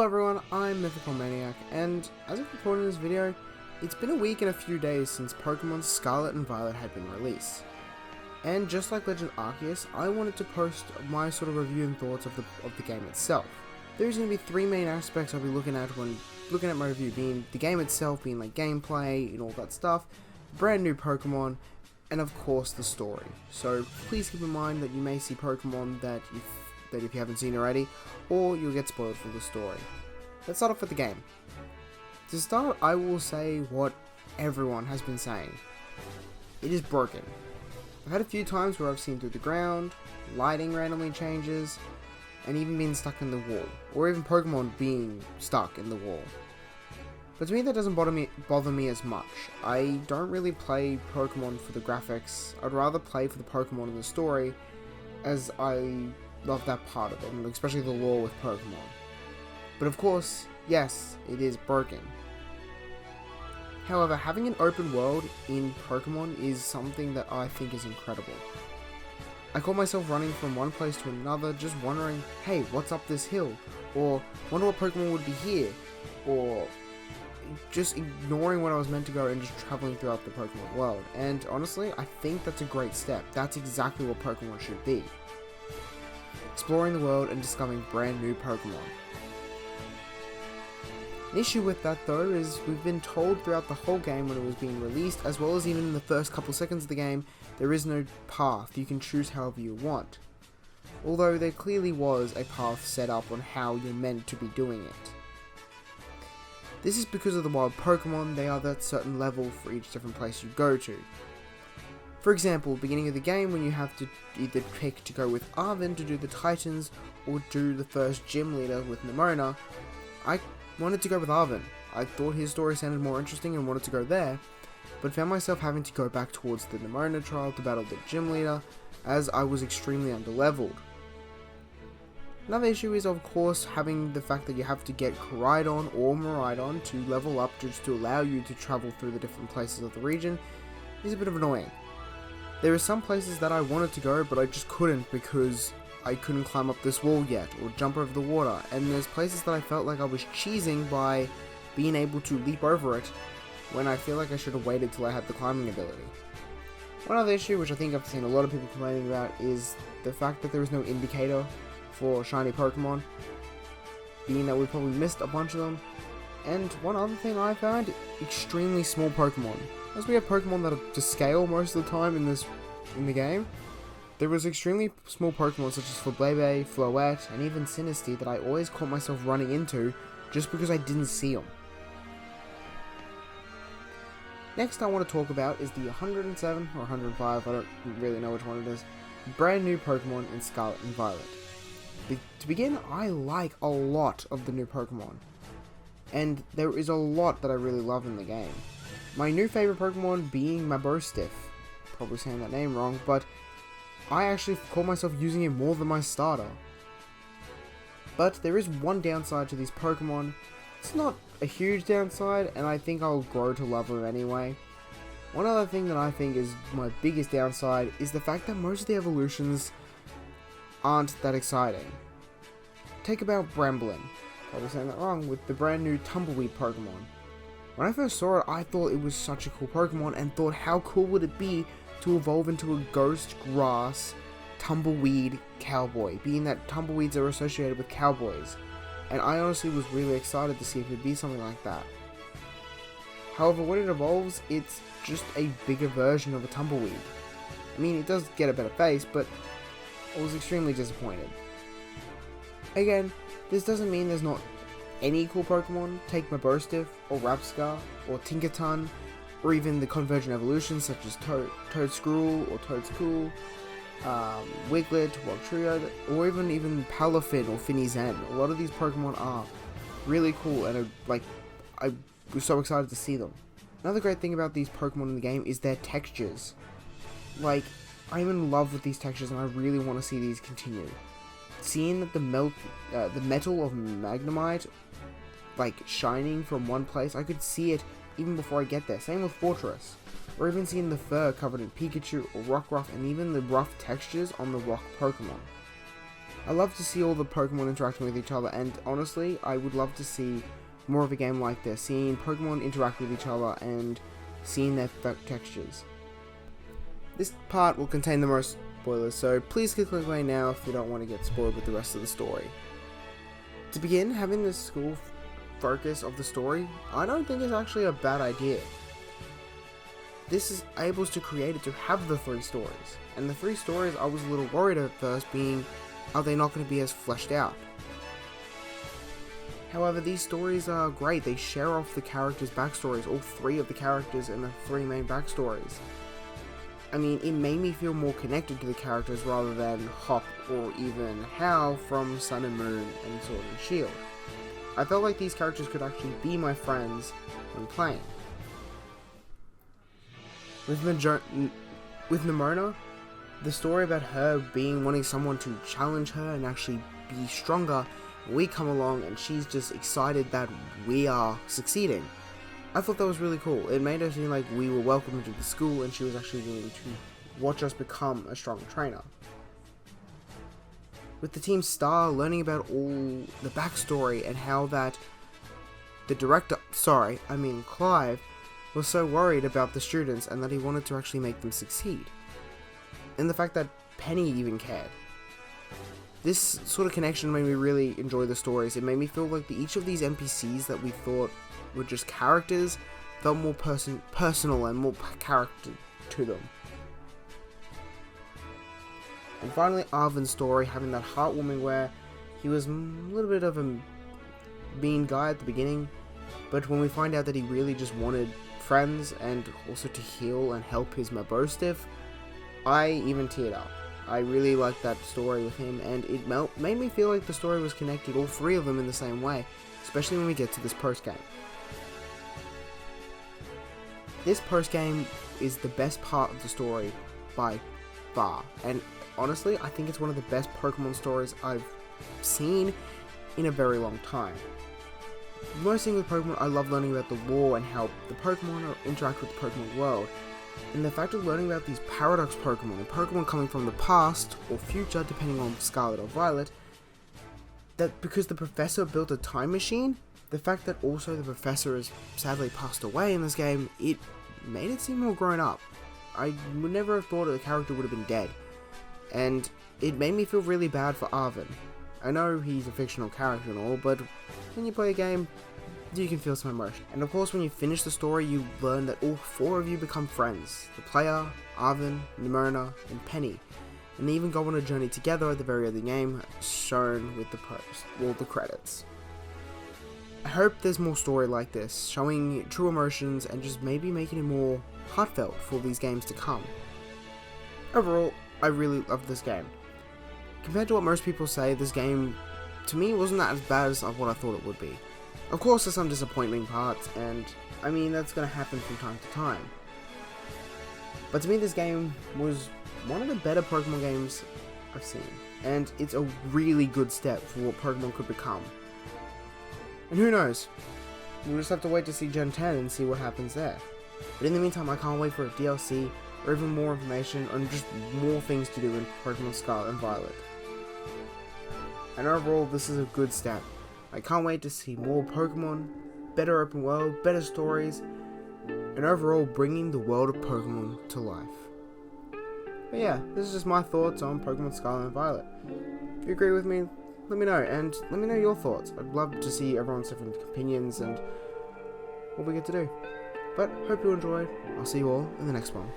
everyone, I'm Mythical Maniac, and as of recording this video, it's been a week and a few days since Pokemon Scarlet and Violet had been released. And just like Legend Arceus, I wanted to post my sort of review and thoughts of the game itself. There's going to be three main aspects I'll be looking at when looking at my review, being the game itself, being like gameplay and all that stuff, brand new Pokemon, and of course the story. So please keep in mind that you may see Pokemon that if you haven't seen already, or you'll get spoiled for the story. Let's start off with the game. To start, I will say what everyone has been saying. It is broken. I've had a few times where I've seen through the ground, lighting randomly changes, and even being stuck in the wall, or even Pokemon being stuck in the wall. But to me that doesn't bother me as much. I don't really play Pokemon for the graphics, I'd rather play for the Pokemon and the story, as I love that part of it, and especially the lore with Pokemon. But of course, yes, it is broken. However, having an open world in Pokemon is something that I think is incredible. I caught myself running from one place to another, just wondering, hey, what's up this hill? Or, wonder what Pokemon would be here? Or, just ignoring what I was meant to go and just traveling throughout the Pokemon world. And honestly, I think that's a great step. That's exactly what Pokemon should be. Exploring the world and discovering brand new Pokemon. An issue with that though is we've been told throughout the whole game when it was being released, as well as even in the first couple seconds of the game, there is no path, you can choose however you want. Although there clearly was a path set up on how you're meant to be doing it. This is because of the wild Pokemon, they are that certain level for each different place you go to. For example, beginning of the game when you have to either pick to go with Arven to do the Titans or do the first gym leader with Nemona, I wanted to go with Arven. I thought his story sounded more interesting and wanted to go there, but found myself having to go back towards the Nemona trial to battle the gym leader as I was extremely underleveled. Another issue is of course having the fact that you have to get Koraidon or Miraidon to level up just to allow you to travel through the different places of the region is a bit of annoying. There are some places that I wanted to go, but I just couldn't because I couldn't climb up this wall yet, or jump over the water, and there's places that I felt like I was cheesing by being able to leap over it, when I feel like I should have waited till I had the climbing ability. One other issue, which I think I've seen a lot of people complaining about, is the fact that there is no indicator for shiny Pokemon, being that we probably missed a bunch of them. And one other thing I found, extremely small Pokemon. As we have Pokemon that are to scale most of the time in the game, there was extremely small Pokemon such as Flabebe, Floette, and even Sinistea that I always caught myself running into just because I didn't see them. Next I want to talk about is the 107 or 105, I don't really know which one it is, brand new Pokemon in Scarlet and Violet. To begin, I like a lot of the new Pokemon, and there is a lot that I really love in the game. My new favorite Pokemon being Mabostiff, probably saying that name wrong, but I actually call myself using it more than my starter. But there is one downside to these Pokemon. It's not a huge downside, and I think I'll grow to love them anyway. One other thing that I think is my biggest downside is the fact that most of the evolutions aren't that exciting. Take about Bramblin, probably saying that wrong, with the brand new Tumbleweed Pokemon. When I first saw it, I thought it was such a cool Pokemon and thought how cool would it be to evolve into a ghost grass tumbleweed cowboy, being that tumbleweeds are associated with cowboys, and I honestly was really excited to see if it would be something like that. However, when it evolves, it's just a bigger version of a tumbleweed. I mean, it does get a better face, but I was extremely disappointed. Again, this doesn't mean there's not any cool Pokemon. Take Mabostiff, or Rapscar, or Tinkaton, or even the convergent evolutions such as Toedscruel or Toedscool, Wiglet, Wugtrio, or even Palafin or Finizen. A lot of these Pokemon are really cool, and I was so excited to see them. Another great thing about these Pokemon in the game is their textures. Like, I'm in love with these textures, and I really want to see these continue. Seeing that the metal of Magnemite, shining from one place, I could see it even before I get there. Same with Fortress. Or even seeing the fur covered in Pikachu or Rockruff, and even the rough textures on the rock Pokemon. I love to see all the Pokemon interacting with each other, and honestly, I would love to see more of a game like this, seeing Pokemon interact with each other and seeing their textures. This part will contain the most spoilers, so please click away now if you don't want to get spoiled with the rest of the story. To begin, having the school focus of the story, I don't think is actually a bad idea. This is able to create it to have the 3 stories, and the 3 stories I was a little worried at first being, are they not going to be as fleshed out? However, these stories are great. They share off the characters' backstories, all 3 of the characters and the 3 main backstories. I mean, it made me feel more connected to the characters rather than Hop or even Hal from Sun and Moon and Sword and Shield. I felt like these characters could actually be my friends when playing. With Nimona, the story about her wanting someone to challenge her and actually be stronger, we come along and she's just excited that we are succeeding. I thought that was really cool. It made her seem like we were welcome into the school and she was actually willing to watch us become a strong trainer. With the Team Star, learning about all the backstory and how that Clive, was so worried about the students and that he wanted to actually make them succeed. And the fact that Penny even cared. This sort of connection made me really enjoy the stories. It made me feel like each of these NPCs that we thought were just characters felt more personal and more character to them. And finally, Arven's story, having that heartwarming where he was a little bit of a mean guy at the beginning, but when we find out that he really just wanted friends and also to heal and help his Mabostiff, I even teared up. I really liked that story with him, and it made me feel like the story was connected, all 3 of them in the same way, especially when we get to this post-game. This post-game is the best part of the story by far, and honestly, I think it's one of the best Pokemon stories I've seen in a very long time. Most things with Pokemon, I love learning about the lore and how the Pokemon interact with the Pokemon world. And the fact of learning about these paradox Pokemon, and Pokemon coming from the past or future depending on Scarlet or Violet, that because the professor built a time machine, the fact that also the professor has sadly passed away in this game, it made it seem more grown up. I would never have thought the character would have been dead, and it made me feel really bad for Arven. I know he's a fictional character and all, but when you play a game, you can feel some emotion. And of course, when you finish the story, you learn that all 4 of you become friends. The player, Arven, Nimona, and Penny. And they even go on a journey together at the very end of the game, shown with the credits. I hope there's more story like this, showing true emotions and just maybe making it more heartfelt for these games to come. Overall, I really love this game. Compared to what most people say, this game, to me, wasn't as bad as what I thought it would be. Of course, there's some disappointing parts, and I mean, that's going to happen from time to time. But to me, this game was one of the better Pokemon games I've seen, and it's a really good step for what Pokemon could become. And who knows? We'll just have to wait to see Gen 10 and see what happens there. But in the meantime, I can't wait for a DLC, or even more information, and just more things to do in Pokemon Scarlet and Violet. And overall, this is a good step. I can't wait to see more Pokemon, better open world, better stories, and overall bringing the world of Pokemon to life. But yeah, this is just my thoughts on Pokemon Scarlet and Violet. If you agree with me, let me know, and let me know your thoughts. I'd love to see everyone's different opinions and what we get to do. But hope you enjoyed. I'll see you all in the next one.